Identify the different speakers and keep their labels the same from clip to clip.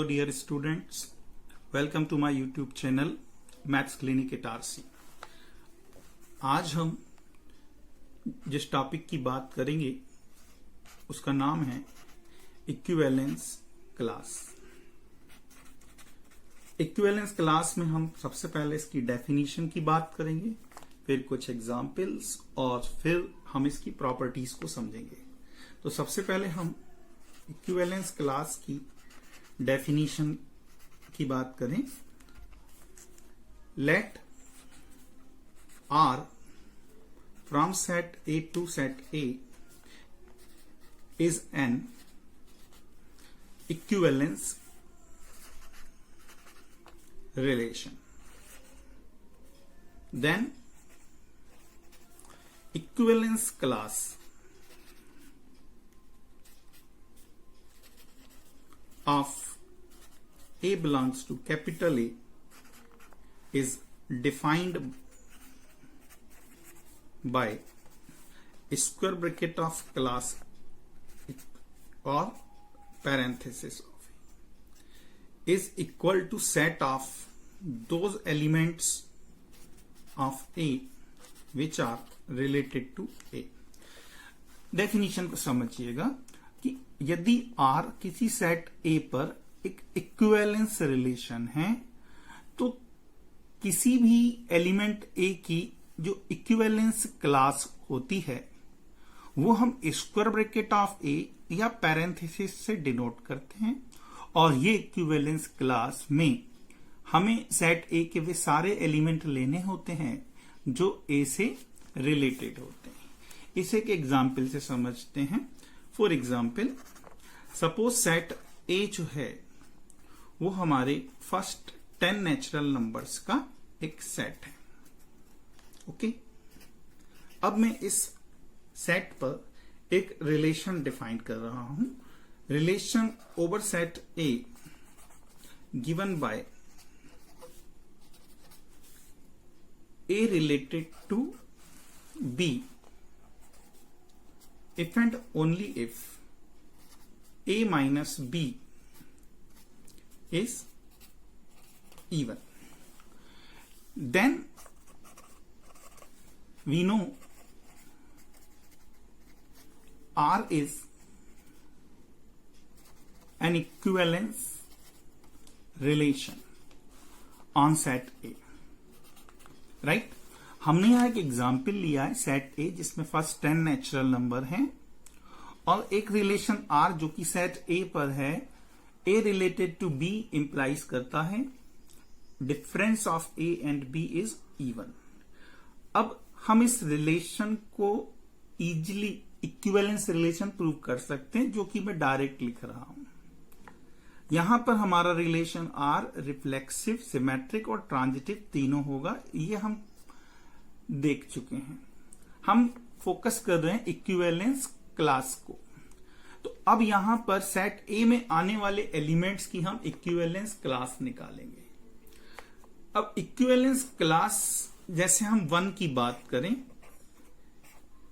Speaker 1: Hello dear students, welcome to my YouTube channel maths clinic at RC. आज हम जिस topic की बात करेंगे उसका नाम है इक्विवेलेंस क्लास। इक्विवेलेंस क्लास में हम सबसे पहले इसकी डेफिनेशन की बात करेंगे, फिर कुछ एग्जाम्पल्स और फिर हम इसकी प्रॉपर्टीज को समझेंगे। तो सबसे पहले हम इक्विवेलेंस क्लास की डेफिनेशन की बात करें। Let R from set A to set A is an equivalence relation. Then equivalence class of A belongs to capital A is defined by square bracket of class or parenthesis is equal to set of those elements of A which are related to A। Definition को समझिएगा कि यदि R किसी set A पर एक equivalence relation है तो किसी भी एलिमेंट A की जो इक्विवेलेंस क्लास होती है वो हम स्क्वायर ब्रैकेट ऑफ A या पैरेंथेसिस से डिनोट करते हैं, और ये इक्विवेलेंस क्लास में हमें सेट ए के वे सारे एलिमेंट लेने होते हैं जो ए से रिलेटेड होते हैं। इसे एक एग्जाम्पल से समझते हैं। फॉर एग्जाम्पल, सपोज सेट ए जो है वो हमारे फर्स्ट 10 नेचुरल नंबर्स का एक सेट है। ओके, अब मैं इस सेट पर एक रिलेशन डिफाइन कर रहा हूं। Relation over set A given by A related to B if and only if A minus B is even. Then we know R is an equivalence relation on set A, right. हमने यहां एक example लिया है set A जिसमें first 10 natural number हैं और एक relation R जो कि सेट A पर है। A related to B implies करता है difference of A and B is even. अब हम इस रिलेशन को इजिली इक्विवेलेंस रिलेशन प्रूव कर सकते हैं, जो कि मैं डायरेक्ट लिख रहा हूं। यहां पर हमारा रिलेशन आर रिफ्लेक्सिव, सिमेट्रिक और ट्रांजिटिव तीनों होगा, ये हम देख चुके हैं। हम फोकस कर रहे हैं इक्विवेलेंस क्लास को। तो अब यहां पर सेट ए में आने वाले एलिमेंट्स की हम इक्विवेलेंस क्लास निकालेंगे। अब इक्विवेलेंस क्लास जैसे हम 1 की बात करें,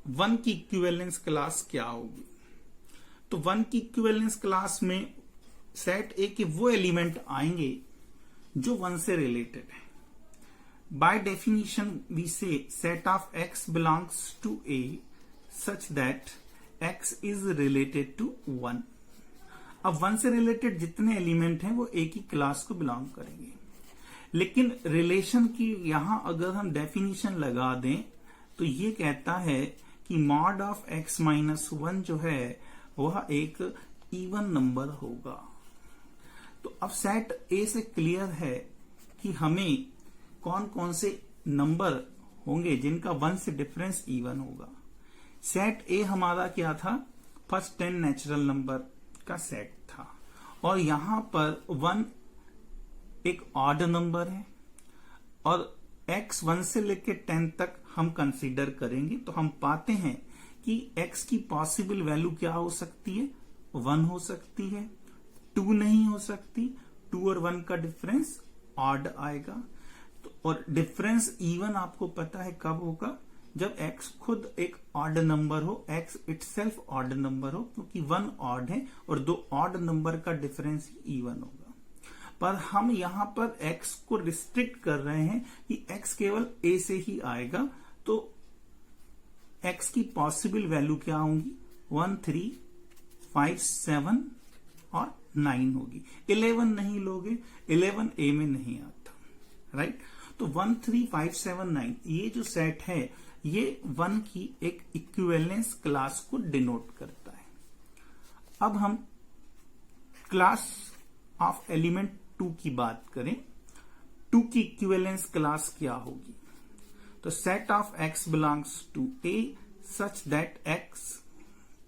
Speaker 1: 1 की इक्विवेलेंस क्लास क्या होगी? तो 1 की इक्विवेलेंस क्लास में सेट ए के वो एलिमेंट आएंगे जो 1 से रिलेटेड है। बाय डेफिनेशन वी से set of x belongs to A such that x is related to 1। अब 1 से रिलेटेड जितने एलिमेंट हैं वो ए की क्लास को बिलोंग करेंगे। लेकिन रिलेशन की यहां अगर हम डेफिनेशन लगा दें तो ये कहता है कि मॉड ऑफ एक्स माइनस 1 जो है वह एक इवन नंबर होगा। तो अब सेट ए से क्लियर है कि हमें कौन कौन से नंबर होंगे जिनका 1 से डिफरेंस इवन होगा। सेट ए हमारा क्या था? फर्स्ट 10 नेचुरल नंबर का सेट था, और यहां पर 1 एक ऑड नंबर है और x 1 से लेकर 10 तक हम कंसीडर करेंगे तो हम पाते हैं कि x की पॉसिबल वैल्यू क्या हो सकती है? 1 हो सकती है, 2 नहीं हो सकती। 2 और 1 का डिफरेंस ऑड आएगा। तो और डिफरेंस इवन आपको पता है कब होगा? जब x खुद एक ऑड नंबर हो, x इटसेल्फ ऑड नंबर हो, क्योंकि 1 ऑड है और 2 ऑड नंबर का डिफरेंस इवन होगा। पर हम यहां पर x को रिस्ट्रिक्ट कर रहे हैं कि x केवल a से ही आएगा, तो x की पॉसिबल वैल्यू क्या होंगी? 1, 3, 5, 7 और 9 होगी। 11 नहीं लोगे, 11 a में नहीं आता, राइट? तो 1, 3, 5, 7, 9 ये जो सेट है ये 1 की एक इक्विवेलेंस क्लास को डिनोट करता है। अब हम क्लास ऑफ एलिमेंट 2 की बात करें। 2 की इक्विवेलेंस क्लास क्या होगी? तो set of x belongs to a such that x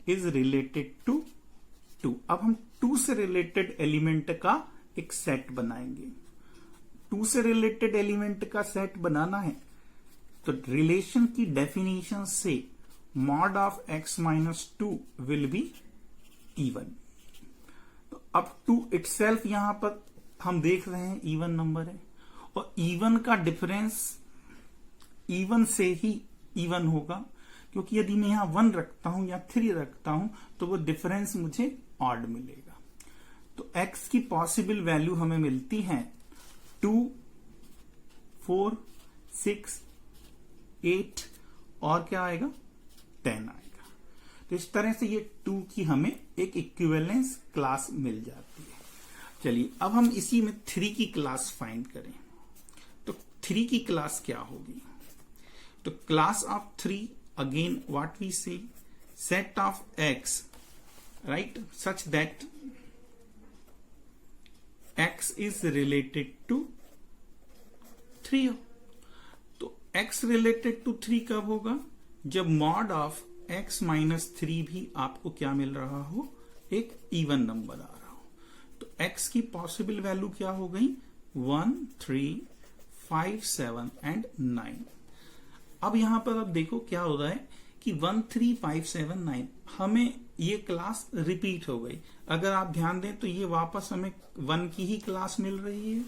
Speaker 1: is related to 2। अब हम 2 से रिलेटेड एलिमेंट का एक सेट बनाएंगे। 2 से रिलेटेड एलिमेंट का सेट बनाना है तो रिलेशन की डेफिनेशन से mod of x minus 2 will be even. तो अब 2 इटसेल्फ यहां पर हम देख रहे हैं इवन नंबर है, और इवन का डिफरेंस इवन से ही इवन होगा, क्योंकि यदि मैं यहां 1 रखता हूं या 3 रखता हूं तो वो डिफरेंस मुझे ऑड मिलेगा। तो x की पॉसिबल वैल्यू हमें मिलती है 2, 4, 6, 8 और क्या आएगा? 10 आएगा। तो इस तरह से ये 2 की हमें एक इक्विवेलेंस क्लास मिल जाती है। चलिए अब हम इसी में 3 की क्लास फाइंड करें। तो 3 की क्लास क्या होगी? तो class of 3 again what we से set of x, right, such that x is related to 3 हो। तो x रिलेटेड टू 3 कब होगा? जब मॉड ऑफ x माइनस 3 भी आपको क्या मिल रहा हो? एक इवन नंबर आ रहा हो। तो x की पॉसिबल वैल्यू क्या हो गई? 1, 3, 5, 7 एंड 9। अब यहां पर अब देखो क्या हो रहा है कि 1, 3, 5, 7, 9 हमें ये क्लास रिपीट हो गई। अगर आप ध्यान दें तो ये वापस हमें 1 की ही क्लास मिल रही है,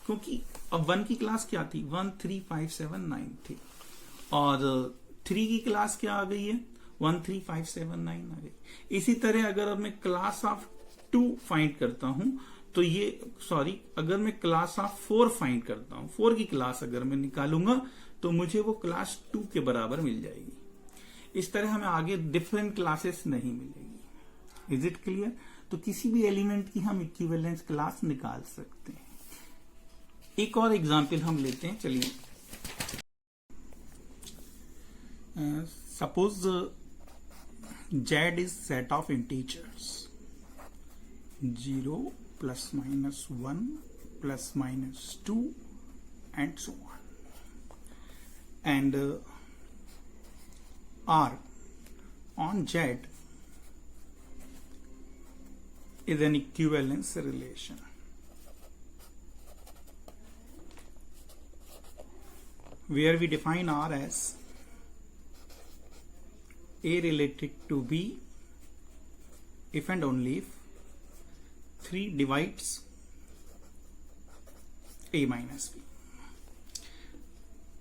Speaker 1: क्योंकि अब 1 की क्लास क्या थी? 1, 3, 5, 7, 9 थी, और 3 की क्लास क्या आ गई है? 1, 3, 5, 7, 9 आ गई। इसी तरह अगर अब मैं क्लास ऑफ 2 फाइंड करता हूं तो ये अगर मैं क्लास ऑफ 4 फाइंड करता हूं, 4 की क्लास अगर मैं निकालूंगा तो मुझे वो क्लास 2 के बराबर मिल जाएगी। इस तरह हमें आगे डिफरेंट क्लासेस नहीं मिलेगी। Is it clear? तो किसी भी एलिमेंट की हम इक्विवेलेंस क्लास निकाल सकते हैं। एक और एग्जांपल हम लेते हैं। चलिए suppose z is set of integers 0 plus minus 1 plus minus 2 and so on, and R on Z is an equivalence relation. Where we define R as A related to B if and only if 3 divides A minus B.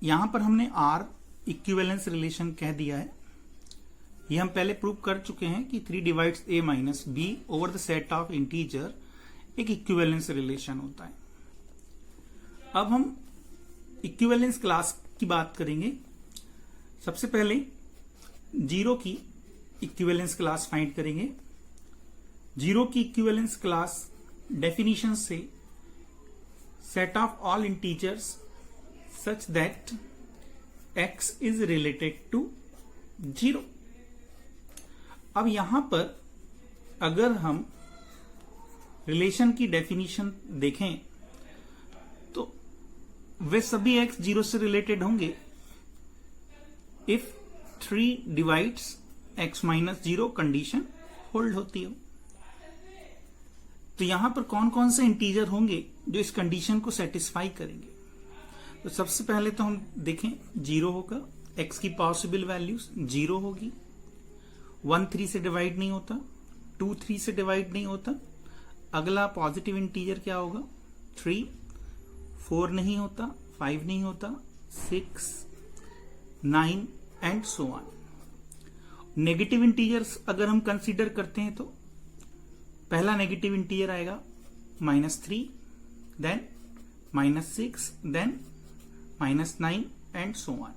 Speaker 1: यहां पर हमने R equivalence relation कह दिया है। ये हम पहले prove कर चुके हैं कि 3 divides A minus B over the set of integer एक इक्विवेलेंस रिलेशन होता है। अब हम इक्विवेलेंस क्लास की बात करेंगे। सबसे पहले 0 की इक्विवेलेंस क्लास फाइंड करेंगे। 0 की इक्विवेलेंस क्लास डेफिनेशन से set of all integers such that x is related to 0। अब यहां पर अगर हम रिलेशन की डेफिनेशन देखें तो वे सभी x 0 से रिलेटेड होंगे if 3 divides x minus 0 condition hold होती हो। तो यहां पर कौन कौन से इंटीजर होंगे जो इस कंडीशन को सेटिस्फाई करेंगे? तो सबसे पहले तो हम देखें 0 होगा, x की पॉसिबल वैल्यूज 0 होगी। 1 3 से डिवाइड नहीं होता, 2 3 से डिवाइड नहीं होता। अगला पॉजिटिव इंटीजर क्या होगा? 3, 4 नहीं होता, 5 नहीं होता, 6, 9 and so on. Negative integers अगर हम कंसीडर करते हैं तो पहला नेगेटिव इंटीजर आएगा -3, then -6, then -9 and so on.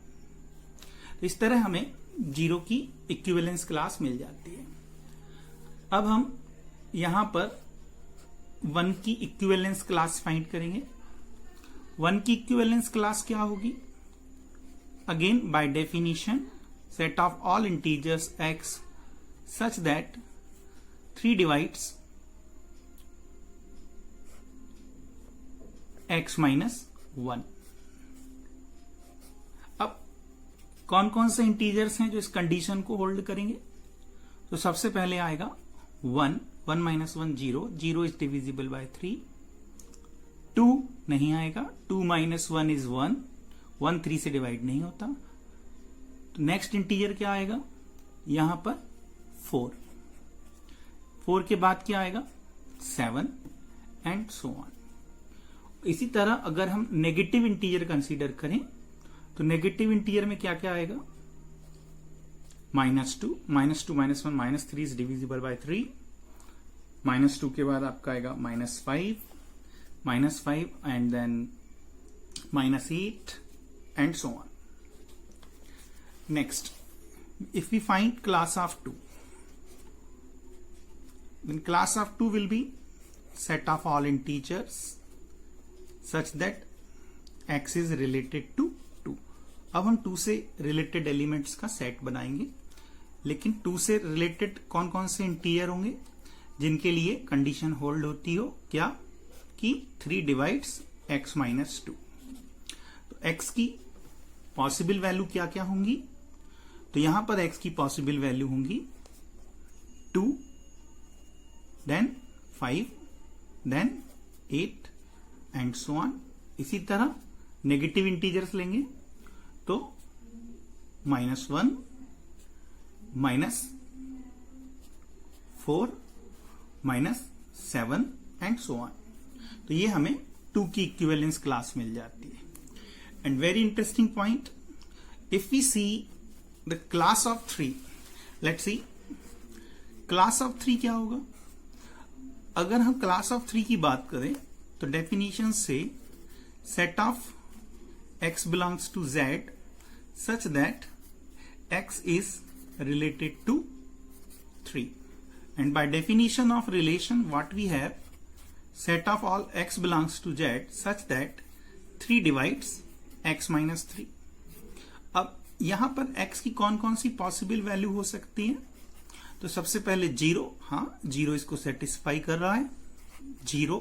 Speaker 1: तो इस तरह हमें 0 की इक्विवेलेंस क्लास मिल जाती है। अब हम यहां पर 1 की इक्विवेलेंस क्लास फाइंड करेंगे। 1 की इक्विवेलेंस क्लास क्या होगी? Again by definition set of all integers x such that 3 divides x minus 1। अब कौन कौन से इंटीजर्स हैं जो इस कंडीशन को होल्ड करेंगे? तो सबसे पहले आएगा 1, 1 minus 1 0, 0 is divisible by 3, 2 नहीं आएगा, 2 minus 1 is 1, 1 3 से डिवाइड नहीं होता। तो नेक्स्ट इंटीजर क्या आएगा? यहां पर 4, 4 के बाद क्या आएगा? 7 एंड सो ऑन। इसी तरह अगर हम नेगेटिव इंटीजर कंसीडर करें तो नेगेटिव इंटीजर में क्या क्या आएगा? -2, -2 -1 -3 इज डिविजिबल बाय 3, -2 के बाद आपका आएगा -5 and then -8 and so on. Next, if we find class of 2, then class of 2 will be set of all integers such that x is related to 2। अब हम 2 से रिलेटेड एलिमेंट्स का set बनाएंगे, लेकिन 2 से रिलेटेड कौन कौन से इंटीजर होंगे जिनके लिए कंडीशन होल्ड होती हो क्या कि 3 डिवाइड्स x माइनस 2। तो x की पॉसिबल वैल्यू क्या क्या होंगी? तो यहां पर x की पॉसिबल वैल्यू होंगी 2, then 5, then 8 and so on. इसी तरह नेगेटिव इंटीजर्स लेंगे तो -1, -4, -7 एंड सो ऑन। तो ये हमें 2 की इक्विवेलेंस क्लास मिल जाती है। And very interesting point, if we see the class of 3, let's see class of 3 क्या होगा? अगर हम क्लास ऑफ 3 की बात करें तो डेफिनेशन से set of x belongs to z such that x is related to 3, and by definition of relation what we have, set of all x belongs to z such that 3 divides x minus 3। अब यहां पर x की कौन कौन सी possible value हो सकती है? तो सबसे पहले 0, हाँ 0 इसको सेटिस्फाई कर रहा है, 0,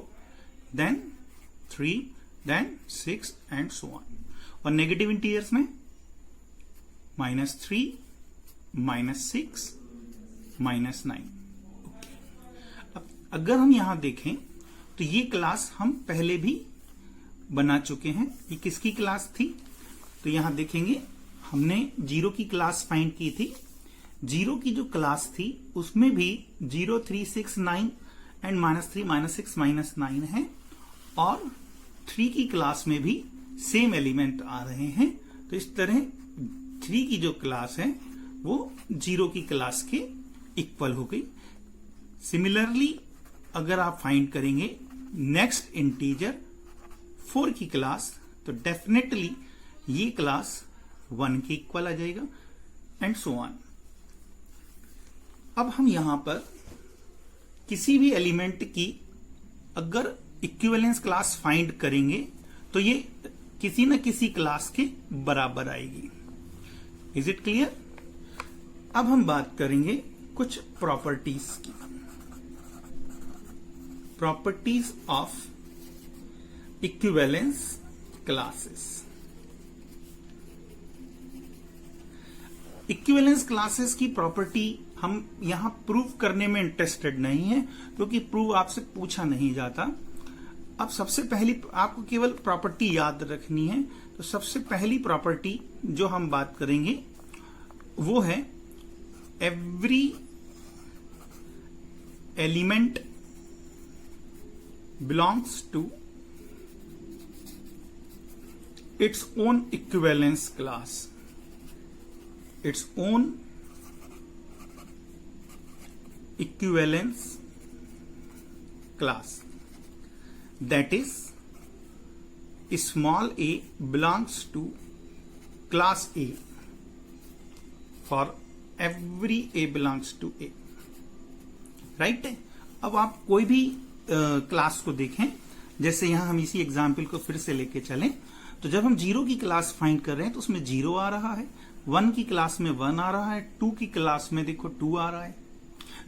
Speaker 1: then 3, then 6 and so on. और नेगेटिव इंटीजर्स में -3, -6, -9। अब अगर हम यहां देखें तो ये क्लास हम पहले भी बना चुके हैं। ये किसकी क्लास थी? तो यहां देखेंगे हमने 0 की क्लास फाइंड की थी। 0 की जो क्लास थी उसमें भी 0, 3, 6, 9 एंड -3, -6, -9 है, और 3 की क्लास में भी सेम एलिमेंट आ रहे हैं। तो इस तरह 3 की जो क्लास है वो 0 की क्लास के इक्वल हो गई। सिमिलरली अगर आप फाइंड करेंगे नेक्स्ट इंटीजर 4 की क्लास, तो डेफिनेटली ये क्लास 1 के इक्वल आ जाएगा एंड सो ऑन। अब हम यहां पर किसी भी एलिमेंट की अगर इक्विवेलेंस क्लास फाइंड करेंगे तो ये किसी न किसी क्लास के बराबर आएगी। Is it clear? अब हम बात करेंगे कुछ प्रॉपर्टीज की। Properties of equivalence classes. Equivalence classes की प्रॉपर्टी हम यहां प्रूव करने में इंटरेस्टेड नहीं है, क्योंकि प्रूव आपसे पूछा नहीं जाता। अब सबसे पहली आपको केवल प्रॉपर्टी याद रखनी है। तो सबसे पहली प्रॉपर्टी जो हम बात करेंगे वो है every element belongs to its own equivalence class. Its own equivalence class, that is small A belongs to class A for every A belongs to A, right है। अब आप कोई भी क्लास को देखें, जैसे यहां हम इसी एग्जाम्पल को फिर से लेके चलें, तो जब हम 0 की क्लास फाइंड कर रहे हैं तो उसमें 0 आ रहा है, 1 की क्लास में 1 आ रहा है, 2 की क्लास में देखो 2 आ रहा है।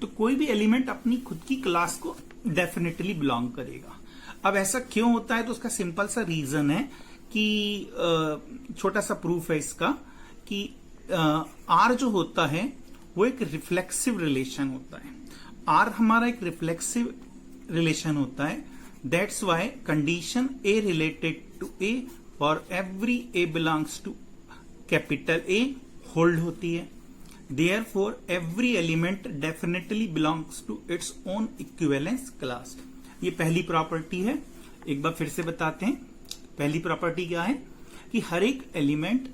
Speaker 1: तो कोई भी एलिमेंट अपनी खुद की क्लास को डेफिनेटली बिलोंग करेगा। अब ऐसा क्यों होता है, तो उसका सिंपल सा रीजन है कि छोटा सा प्रूफ है इसका कि आर जो होता है वो एक रिफ्लेक्सिव रिलेशन होता है। आर हमारा एक रिफ्लेक्सिव रिलेशन होता है, that's why condition A related to A for every A belongs to capital A hold होती है। Therefore, every element definitely belongs to its own equivalence class. ये पहली प्रॉपर्टी है। एक बार फिर से बताते हैं, पहली प्रॉपर्टी क्या है कि हर एक एलिमेंट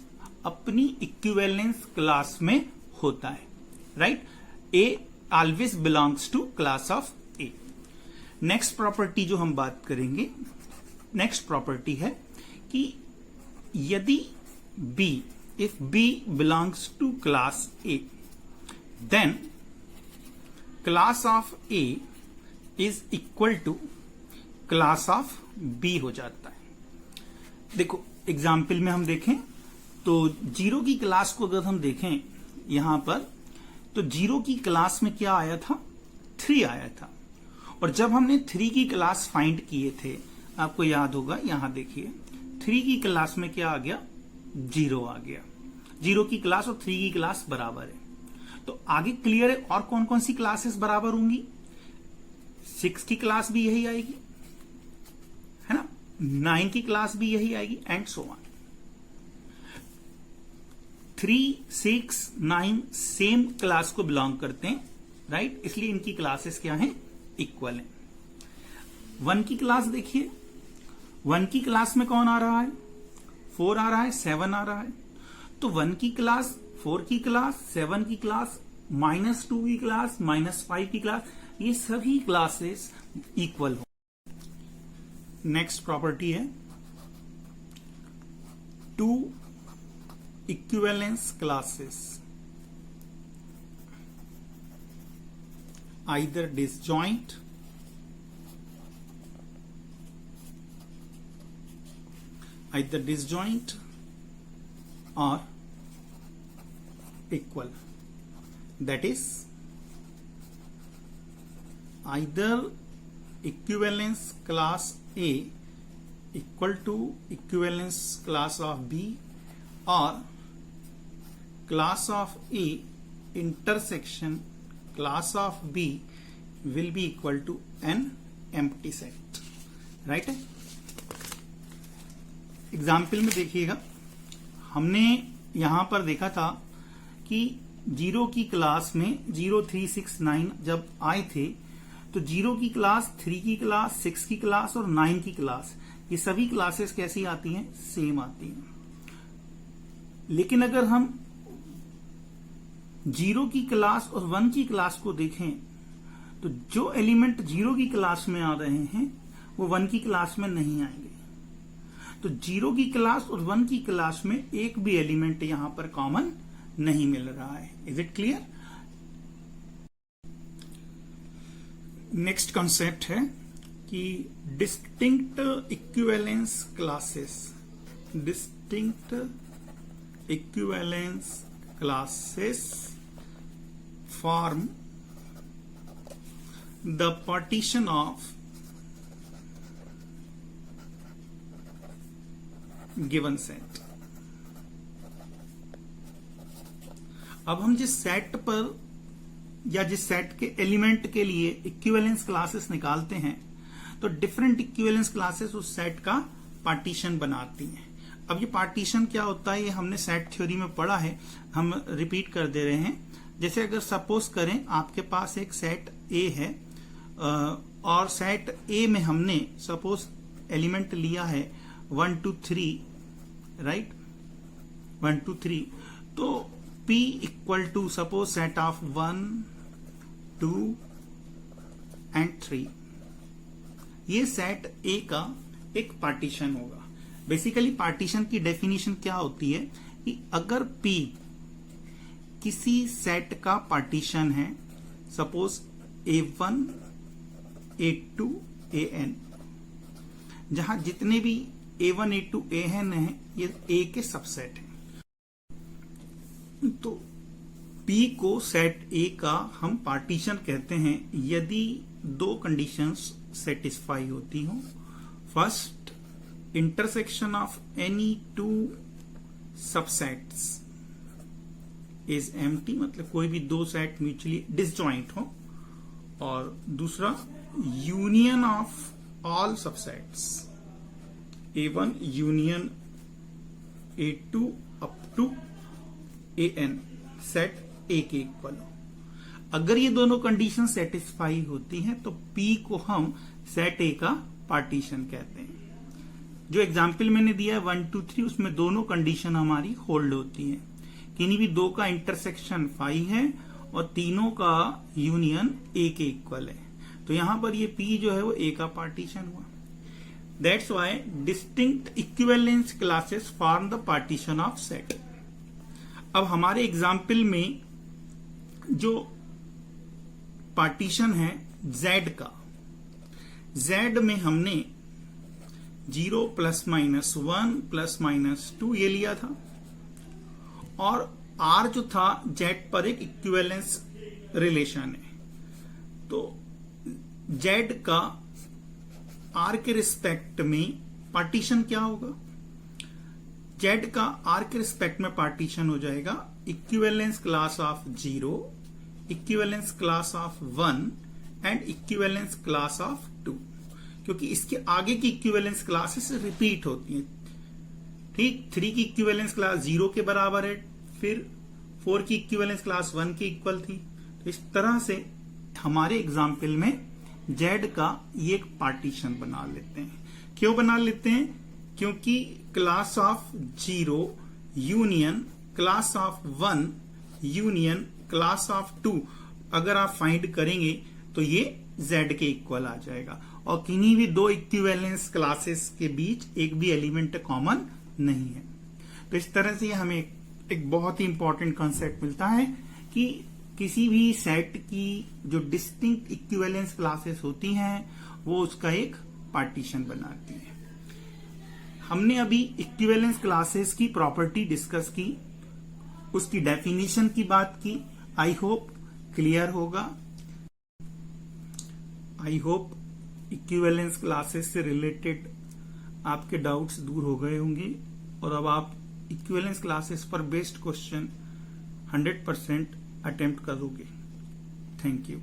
Speaker 1: अपनी इक्विवेलेंस क्लास में होता है, right. A always belongs to class of A. Next property जो हम बात करेंगे, नेक्स्ट प्रॉपर्टी है कि यदि B, if B belongs to class A, then class of A is equal to class of B हो जाता है। देखो एग्जाम्पल में हम देखें तो 0 की क्लास को अगर हम देखें यहां पर, तो 0 की क्लास में क्या आया था, 3 आया था। और जब हमने 3 की क्लास फाइंड किए थे, आपको याद होगा, यहां देखिए 3 की क्लास में क्या आ गया, 0 आ गया। 0 की क्लास और 3 की क्लास बराबर है। तो आगे क्लियर है और कौन कौन सी क्लासेस बराबर होंगी, 6 की क्लास भी यही आएगी, है ना, 9 की क्लास भी यही आएगी, and so on. 3, 6, 9 same class को बिलोंग करते हैं, राइट, इसलिए इनकी क्लासेस क्या हैं, इक्वल हैं। 1 की क्लास देखिए, 1 की क्लास में कौन आ रहा है, 4 आ रहा है, 7 आ रहा है। तो 1 की क्लास, 4 की क्लास, 7 की क्लास, -2 की क्लास, -5 की क्लास, ये सभी क्लासेस इक्वल हो। नेक्स्ट प्रॉपर्टी है 2 equivalence classes either disjoint or equal, that is either equivalence class A equal to equivalence class of B or class of A intersection class of B will be equal to an empty set, right है। Example में देखिएगा, हमने यहां पर देखा था कि 0 की क्लास में 0, 3, 6, 9 जब आए थे, तो 0 की क्लास, 3 की क्लास, 6 की क्लास और 9 की क्लास, ये सभी क्लासेस कैसी आती हैं, सेम आती हैं। लेकिन अगर हम 0 की क्लास और 1 की क्लास को देखें, तो जो एलिमेंट 0 की क्लास में आ रहे हैं वो 1 की क्लास में नहीं आएंगे। तो 0 की क्लास और 1 की क्लास में एक भी एलिमेंट यहां पर कॉमन नहीं मिल रहा है। Is it clear. Next concept है कि distinct equivalence classes, distinct equivalence classes form the partition of given set. अब हम जिस सेट पर या जिस सेट के एलिमेंट के लिए इक्विवेलेंस क्लासेस निकालते हैं, तो डिफरेंट इक्विवेलेंस क्लासेस उस सेट का पार्टीशन बनाती हैं। अब ये पार्टीशन क्या होता है, ये हमने सेट थ्योरी में पढ़ा है, हम रिपीट कर दे रहे हैं। जैसे अगर सपोज करें आपके पास एक सेट ए है और सेट ए में हमने सपोज एलिमेंट लिया है 1, 2, 3, राइट, 1, 2, 3, तो P equal to suppose set of 1, 2 and 3, ये सेट ए का एक पार्टीशन होगा। बेसिकली पार्टीशन की डेफिनेशन क्या होती है कि अगर P किसी सेट का पार्टीशन है, सपोज A1 A2 AN, जहां जितने भी A1 A2 AN है ये A के सबसेट हैं, तो P को सेट A का हम पार्टीशन कहते हैं यदि दो कंडीशंस सेटिस्फाई होती हो। First, intersection of any two subsets is empty, मतलब कोई भी दो सेट म्यूचुअली डिसजॉइंट हो, और दूसरा union of all subsets A1 union A2 up to AN set A के इक्वल हो। अगर ये दोनों कंडीशन सेटिस्फाई होती हैं तो P को हम सेट A का पार्टीशन कहते हैं। जो एग्जाम्पल मैंने दिया है 1 2 3, उसमें दोनों कंडीशन हमारी होल्ड होती है, किन्हीं भी दो का इंटरसेक्शन 5 है और तीनों का यूनियन A के इक्वल है, तो यहां पर ये P जो है वो A का पार्टीशन हुआ। That's why distinct equivalence classes form the partition of set. अब हमारे एग्जाम्पल में जो पार्टीशन है Z का, Z में हमने 0 ±1 ±2 ये लिया था, और R जो था Z पर एक इक्विवेलेंस रिलेशन है, तो Z का R के रिस्पेक्ट में पार्टीशन क्या होगा? Z का R के रिस्पेक्ट में पार्टीशन हो जाएगा equivalence class of 0, equivalence class of 1 and equivalence class of 2, क्योंकि इसके आगे की इक्विवेलेंस क्लासेस रिपीट होती हैं। ठीक, 3 की इक्विवेलेंस क्लास 0 के बराबर है, फिर 4 की इक्विवेलेंस क्लास 1 के इक्वल थी। तो इस तरह से हमारे एग्जाम्पल में Z का ये एक पार्टीशन बना लेते हैं। क्यों बना लेते हैं? क्योंकि class of 0 union class of 1 union class of 2 अगर आप फाइंड करेंगे तो ये Z के इक्वल आ जाएगा, और किन्हीं भी दो इक्विवेलेंस क्लासेस के बीच एक भी एलिमेंट कॉमन नहीं है। तो इस तरह से हमें एक बहुत ही इंपॉर्टेंट कॉन्सेप्ट मिलता है कि किसी भी सेट की जो डिस्टिंक्ट इक्विवेलेंस क्लासेस होती हैं वो उसका एक पार्टीशन बनाती है। हमने अभी इक्विवेलेंस क्लासेस की प्रॉपर्टी डिस्कस की, उसकी डेफिनेशन की बात की। आई होप क्लियर होगा। आई होप इक्विवेलेंस क्लासेस से रिलेटेड आपके डाउट्स दूर हो गए होंगे, और अब आप इक्विवेलेंस क्लासेस पर बेस्ड क्वेश्चन 100% अटेम्प्ट करोगे। Thank you.